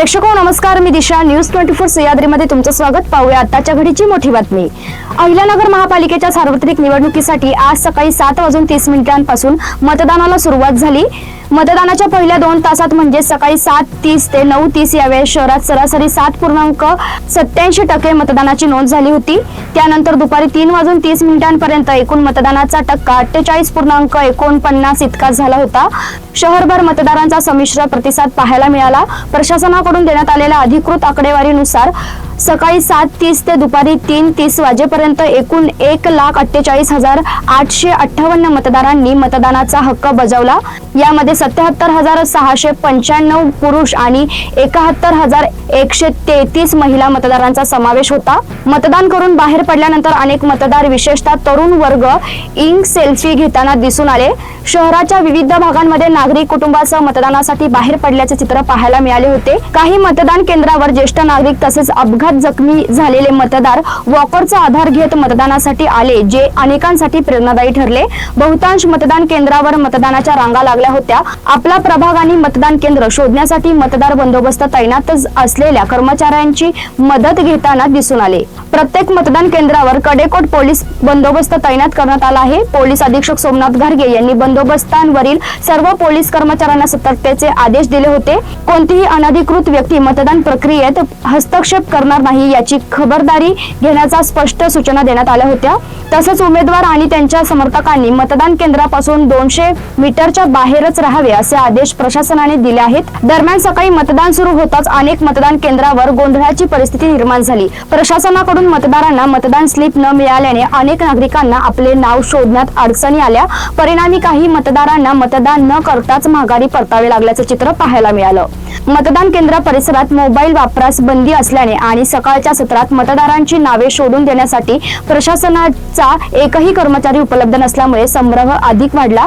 प्रेक्षको नमस्कार, मी दिशा. न्यूज 24 सह्याद्रीमध्ये तुमचं स्वागत. पाहूया आताच्या घडीची मोठी बातमी. अहिल्यानगर महापालिकेच्या सार्वत्रिक निवडणुकीसाठी आज सकाळी 7:30 मतदानाला सुरुवात झाली. मतदानाच्या पहिल्या 2 तासात म्हणजे सकाळी 7:30 ते 9:30 या वेळेस शहरात सरासरी 7.87% मतदानाची नोंद झाली होती. त्यानंतर दुपारी 3:30 पर्यंत एकूण मतदानाचा टक्का 48.49 इतका झाला होता. शहरभर मतदारांचा संमिश्र प्रतिसाद पाहायला मिळाला. प्रशासनाकडून देण्यात आलेल्या अधिकृत आकडेवारीनुसार सकाळी 7:30 ते दुपारी 3:30 वाजेपर्यंत एकूण 1,48,858 मतदारांनी मतदानाचा हक्क बजावला. यामध्ये 77,695 पुरुष आणि 71,133 महिला मतदारांचा समावेश होता. मतदान करून बाहेर पडल्यानंतर अनेक मतदार, विशेषतः तरुण वर्ग, इंक सेल्फी घेताना दिसून आले. शहराच्या विविध भागांमध्ये नागरिक कुटुंबासह मतदानासाठी बाहेर पडल्याचे चित्र पाहायला मिळाले होते. काही मतदान केंद्रावर ज्येष्ठ नागरिक तसेच अपघात जखमी झालेले मतदार वॉकरचा आधार घेत मतदानासाठी आले, जे अनेकांसाठी प्रेरणादायी ठरले. बहुतांश मतदान केंद्रावर मतदानाच्या रांगा लागल्या होत्या. आपला प्रभाग आणि मतदान केंद्र शोधण्यासाठी मतदार बंदोबस्त तैनात असलेल्या कर्मचाऱ्यांची मदत घेताना दिसून आले. प्रत्येक मतदान केंद्रावर कडेकोट पोलीस बंदोबस्त तैनात करण्यात आला आहे. पोलीस अधीक्षक सोमनाथ घारगे यांनी बंदोबस्तांवरील सर्व पोलीस कर्मचाऱ्यांना सतर्कतेचे आदेश दिले होते. कोणतीही अनधिकृत व्यक्ती मतदान प्रक्रियेत हस्तक्षेप करणार नाही याची खबरदारी घेण्याच्या स्पष्ट सूचना देण्यात आल्या होत्या. तसेच उमेदवार आणि त्यांच्या समर्थकांनी मतदान केंद्रापासून 200 मीटरच्या बाहेरच राहावे असे आदेश प्रशासनाने दिले आहेत. दरम्यान सकाळी मतदान सुरू होताच अनेक मतदान केंद्रावर गोंधळाची परिस्थिती निर्माण झाली. प्रशासनाकडून मतदारांना मतदान स्लिप न मिळाल्याने अनेक नागरिकांना आपले नाव शोधण्यात अडचणी आल्या. परिणामी काही मतदारांना मतदान न करताच माघारी परतावे लागल्याचे चित्र पाहायला मिळालं. मतदान केंद्र परिसरात मोबाईल वापरास बंदी असल्याने आणि सकाळच्या सत्रात मतदारांची नावे शोधून देण्यासाठी प्रशासनाचा एकही कर्मचारी उपलब्ध नसल्यामुळे संभ्रम अधिक वाढला.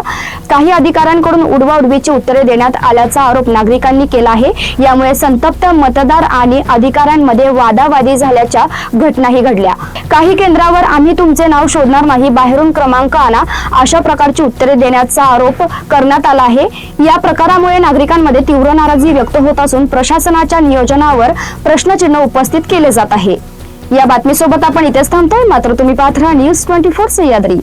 काही अधिकाऱ्यांकडून उडवाउडवीची उत्तरे देण्यात आल्याचा आरोप नागरिकांनी केला आहे. यामुळे संतप्त मतदार आणि अधिकाऱ्यांमध्ये वादावादी झाल्याच्या घटनाही घडल्या. काही केंद्रावर आम्ही तुमचे नाव शोधणार नाही, बाहेरून क्रमांक आणा, अशा प्रकारची उत्तरे देण्याचा आरोप करण्यात आला आहे. या प्रकारामुळे नागरिकांमध्ये तीव्र नाराजी व्यक्त होत असून प्रशासनाच्या नियोजनावर प्रश्नचिन्ह उपस्थित केले जात आहे. या बातमीसोबत आपण इथेच थांबतोय. मात्र तुम्ही पाहत राहा न्यूज 24 सह्याद्री.